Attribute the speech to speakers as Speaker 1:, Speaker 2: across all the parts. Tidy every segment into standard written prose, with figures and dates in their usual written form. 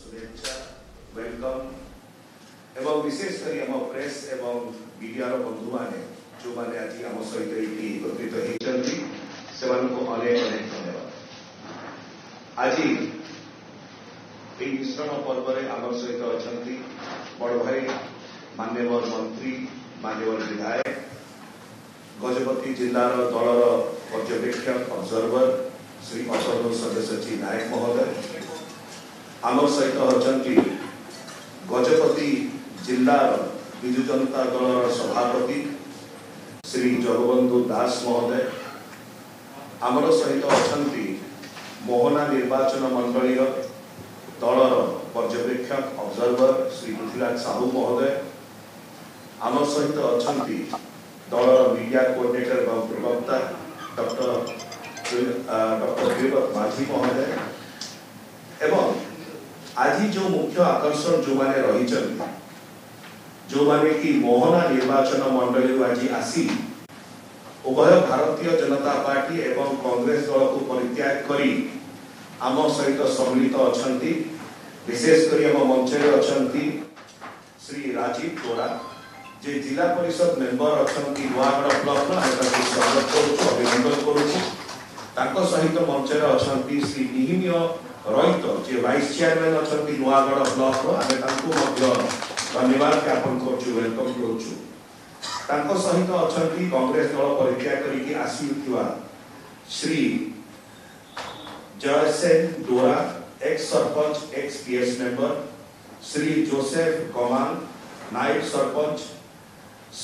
Speaker 1: शुभेच्छा वेलकम एवं विशेषकर आम प्रेस एवं मीडिया बंधु मैंने जो मैंने आज आम सहित एकत्रित होती से अनेक अनेक धन्यवाद। आज मिश्रण पर्व आम सहित अच्छा बड़ भाई मान्यवर मंत्री मान्यवर विधायक गजपति जिलार दलर पर्यवेक्षक ऑब्जर्वर श्री अतनु सब्यसाची नायक महोदय आम सहित अच्छा गजपति जिलार विजु जनता दलर सभापति श्री जगबंधु दास महोदय आमर सहित अच्छा मोहना निर्वाचन मंडली दलर पर्यवेक्षक ऑब्जर्वर श्री पृथ्वीराज साहू महोदय आम सहित अच्छा दलर मीडिया कोऑर्डिनेटर एवं प्रवक्ता डॉक्टर गिरिपत माझी महोदय एवं आज जो मुख्य आकर्षण जो माने रही जो माने कि मोहना निर्वाचन मंडली आज आसी उभय भारतीय जनता पार्टी एवं कांग्रेस दल को परित्याग करी आम सहित सम्मिलित अच्छा विशेषकर आम मंच अच्छा श्री राजीव तोरा जे जिला परिषद मेंबर अच्छा नुआगढ़ ब्लॉक स्वागत करुँ अभिनंदन करुँ सहित मंच अच्छा श्री निहिमीय रईत जे वाइस चेयरमैन अच्छा नुआगढ़ ब्लॉक आम धन्यवाद ज्ञापन करुँ वेलकम करुँ सहित अच्छा कांग्रेस दल परित्याग करके आसुवा Shri Jaysen Dora ex sarpanch ex PS member Shri Joseph Gaman नायब sarpanch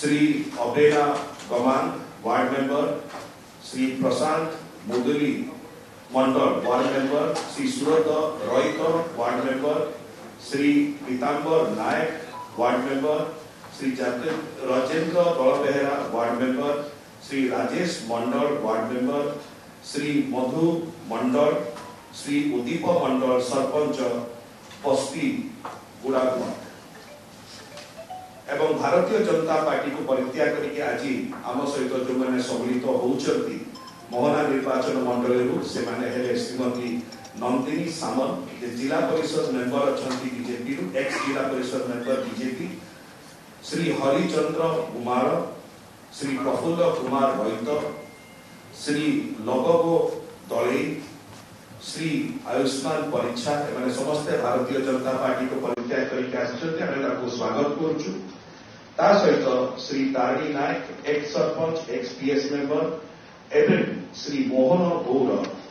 Speaker 1: Shri Abena Gaman ward member Shri Prashant Mudali Mandal ward member Shri Surat Rait ward member Shri Pitambar Nayak ward member Shri Rajendra Dalbehera ward member Shri Rajesh Mandal ward member Shri Madhu Mandal Shri Udip Mandal sarpanch Pasti Gudagua एवं भारतीय जनता पार्टी को परित्याग करके आज आम सहित जो मैंने सम्मिलित होती मोहना निर्वाचन मंडली से श्रीमती नंदिनी सामंत जिला परिषद मेंबर अच्छा बीजेपी एक्स जिला परिषद मेंबर बीजेपी श्री हरिचंद्र कुमार श्री प्रफुल्ल कुमार वैत श्री लगो दलई श्री आयुष्मान परीक्षा एवं समस्ते भारतीय जनता पार्टी को परित्याग करके स्वागत करुँ सहित Shri Tarini Nayak ex sarpanch ex PS member एवं श्री मोहन गौर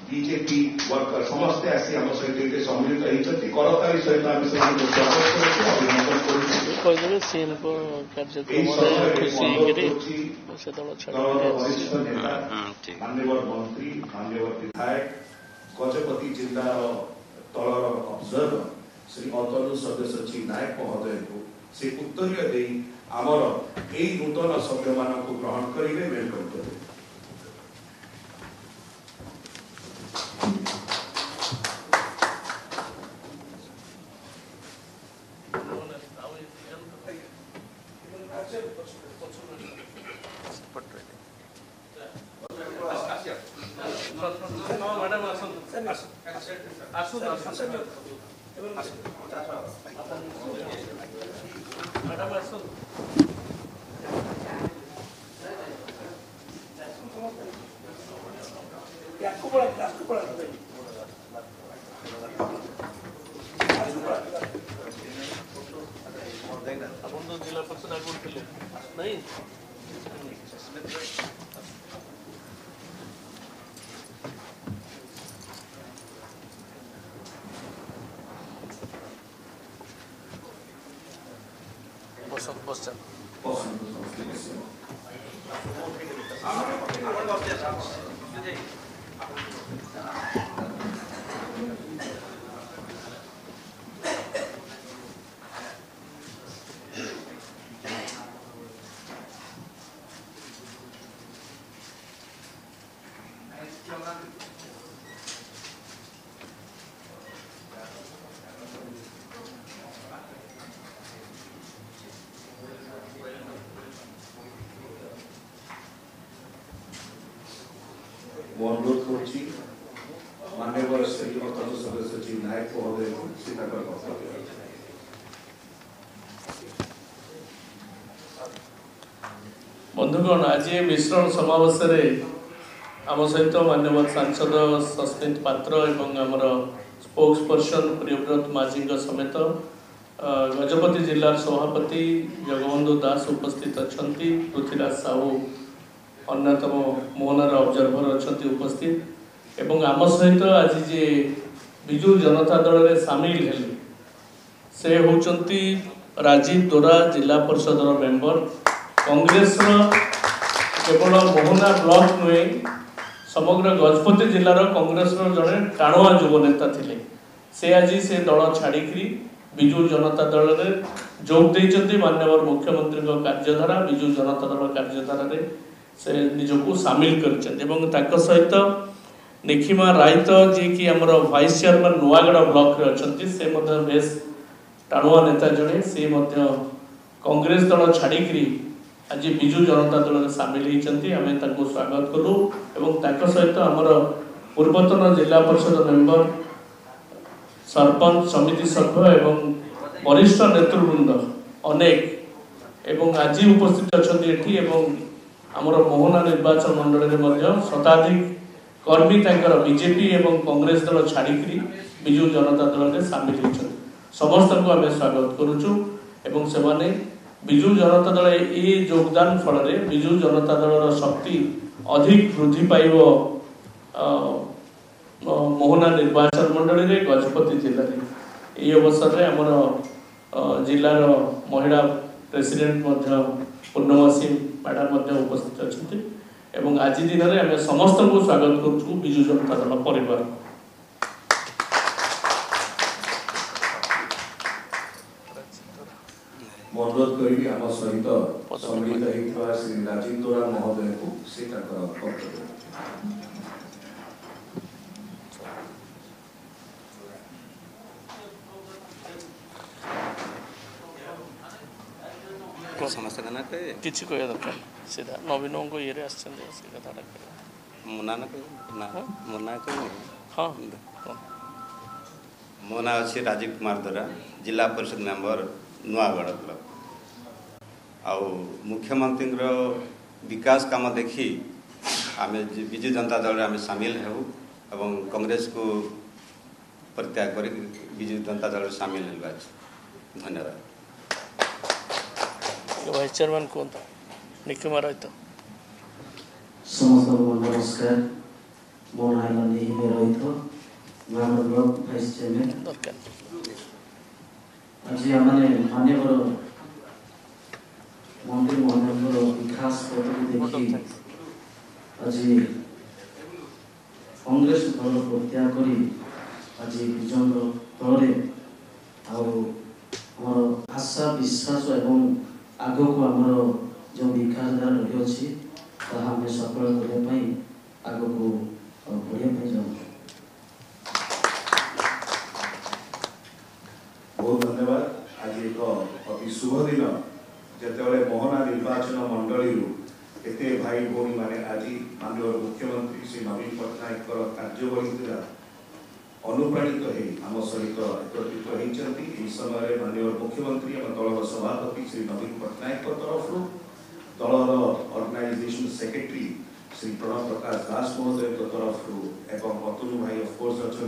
Speaker 1: बीजेपी वर्कर समस्ते आसी आम सहित सम्मिलित होती करताली सहित आम स्वागत करुँ अभिनंदन करुँ वरिष्ठ नेता मान्यवर मंत्री मान्यवर विधायक गजपति जिलार दलर ऑब्जर्वर श्री अतनु सब्यसाची नायक महोदय को से उत्तरीय दे आमर ए नूतन सभ्य मान को ग्रहण करेंगे वेलकम करेंगे।
Speaker 2: जिला परिषद नहीं
Speaker 1: अनुरोध करुँ मान्यवर श्री अतनु सब्यसाची नायक महोदय को से वक्तव्य
Speaker 2: बंधुगण आज मिश्रण समावेश आम सहित माननीय सांसद सस्मित पात्र एवं आमर स्पोक्स पर्सन प्रियव्रत माझी समेत गजपति जिलार सभापति जगबंधु दास उपस्थित अच्छा पृथ्वीराज साहू अन्यतम मोहनार ऑब्जर्वर अच्छा उपस्थित एवं आम सहित आज जे विजु जनता दल में सामिल हेले से होचंती राजीव दोरा जिला परिषद मेंबर कांग्रेस केवल मोहना ब्लॉक नुहे समग्र गजपति जिलार कांग्रेस जड़े टाणुआ युव नेता थिले से आज से दल छाड़ी विजु जनता दल में जोग देइचंती माननीय मुख्यमंत्री कार्यधारा विजु जनता दल कार्यधारा से निजको सामिल कर सहित निखिमा रायत जी की आमर वाइस चेयरमैन नुआगढ़ ब्लॉक रे अछंती से बेस टाणुआ नेता जड़े से कांग्रेस दल छाड़ी आज विजु जनता दल में सामिल होती आम स्वागत कलु एवं सहित आमर पूर्वतन जिला परिषद मेंबर सरपंच समिति सभ्य एवं वरिष्ठ नेतृवृंद अनेक एवं आज उपस्थित अच्छा आमर मोहना निर्वाचन मंडल में शताधिक कर्मी बीजेपी एवं कांग्रेस दल छाड़ी विजु जनता दल में सामिल होती समस्त को आम स्वागत करुचु एवं से माने विजु जनता दल ये योगदान फल विजु जनता दल शक्ति अधिक वृद्धि पाइब मोहना निर्वाचन मंडल में गजपति जिले में ये अवसर में आमर जिलार महिला प्रेसिडेंट पूर्णमासी मैडम उपस्थित अच्छा आज दिन में आम समस्त को स्वागत करुँ विजु जनता दल परिवार
Speaker 1: अनुरोध करी आम सहित सम्मिलित होता श्री राजीव दोरा महोदय को से वक्तव्य
Speaker 3: समस्या ना कहे
Speaker 2: किसी को दरकार सीधा नवीनों को ये
Speaker 3: मुना ना ना मुना कहे
Speaker 2: हाँ
Speaker 3: मोना अच्छी राजीव कुमार दोरा जिला परिषद मेंबर नुआगढ़ ब्लॉक आउ मुख्यमंत्री विकास काम देखी आम विजु जनता दल आम सामिल हेबू एवं कांग्रेस को परित्याग कर विजु जनता दल सामिल है। धन्यवाद।
Speaker 2: वाइस चेयरमैन कौन निखिमा रायत
Speaker 4: समस्त नमस्कार मो ना निखिमा रायत नुआगढ़ ब्लॉक वाइस चेयरमैन आज माननीय मंत्री महोदय विकास देखी आज कांग्रेस दल प्रत्याग कर आज विजन दल आमर आशा विश्वास एवं आग को आमर जो विकास धारा रही अच्छी आम सफल करने आग को बढ़िया जाऊँ।
Speaker 1: बहुत धन्यवाद। आज एक अति शुभ दिन जिते मोहना निर्वाचन मंडली एते भाई भौणी मैंने आज माननीय मुख्यमंत्री श्री नवीन पट्टनायक कार्यवली अनुप्राणित आम सहित एकत्रित होती समय माननीय मुख्यमंत्री दल सभापति श्री नवीन पट्टनायक तरफ दलर ऑर्गेनाइजेशन सेक्रेटरी श्री प्रणव प्रकाश दास महोदय तरफ एवं अतुल भाई ऑफकोर्स अच्छा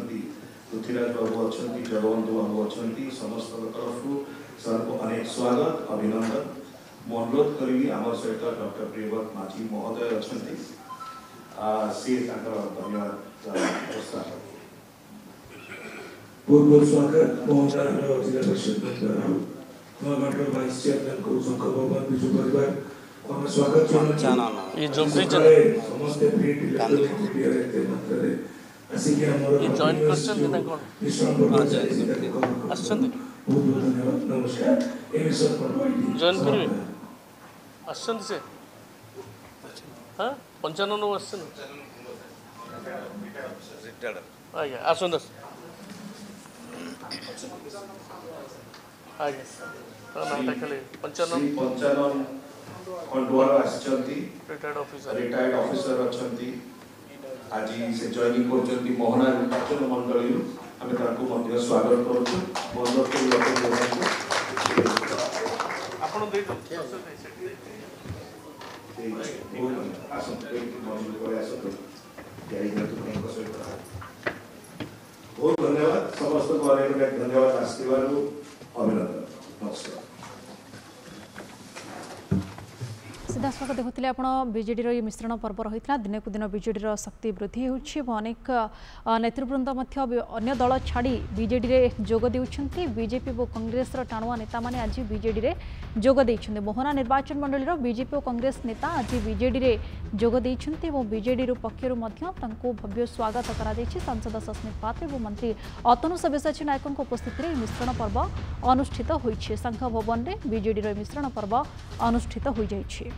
Speaker 1: पृथ्वीराज बाबू अच्छा जगबंधु बाबू अच्छा समस्त तरफ सर को अनेक स्वागत अभिनंदन। मु अनुरोध करी आम सहित डॉक्टर प्रियव्रत माझी महोदय अच्छा सी धन्यवाद प्रस्ताव
Speaker 5: बहुत बहुत स्वागत मोहना जिला परिषद मेंबर वाइस चेयरमैन को शंकर भगवान विजु परिवार हम स्वागत
Speaker 2: ये जो भी
Speaker 5: समस्त प्रिंट इलेक्ट्रॉनिक मीडिया रहते मात्रा आसिक हमर
Speaker 2: ये जॉइन करछन ना कोन आछन
Speaker 5: बहुत बहुत धन्यवाद नमस्कार ए विषय पर
Speaker 2: जॉइन करिवे आछन से हां 95 आछन
Speaker 3: रिटायर्ड
Speaker 2: आया आछन आगे नाटा खाली 95
Speaker 1: खंडुआर आछंती
Speaker 2: रिटायर्ड
Speaker 1: ऑफिसर अच्छा आज से जॉइनिंग कर मोहना निर्वाचन मंडली आम स्वागत करूँ बहुत धन्यवाद समस्त को अनेक धन्यवाद आशीर्वाद अभिनंदन नमस्कार
Speaker 6: सीधासख देखुले आप बीजेडी ये मिश्रण पर्व रही दिन को दिन बीजेडी शक्ति वृद्धि होनेक नेतृवृंद अन्य दल छाड़ी बीजेडी में जोग देउछन्ति बीजेपी और कांग्रेस टाणुआ नेता माने आज बीजेडी में जोग देइछन्ति मोहना निर्वाचन मंडली बीजेपी और कांग्रेस नेता आज बीजेडी में जोग देइछन्ति और बीजेडी पक्षर भव्य स्वागत करा सांसद सस्मित पात्र और मंत्री अतनु सब्यसाची नायकों उपस्थित में मिश्रण पर्व अनुष्ठित होइछे संघ भवन में बीजेडी मिश्रण पर्व अनुष्ठित हो जाइछे।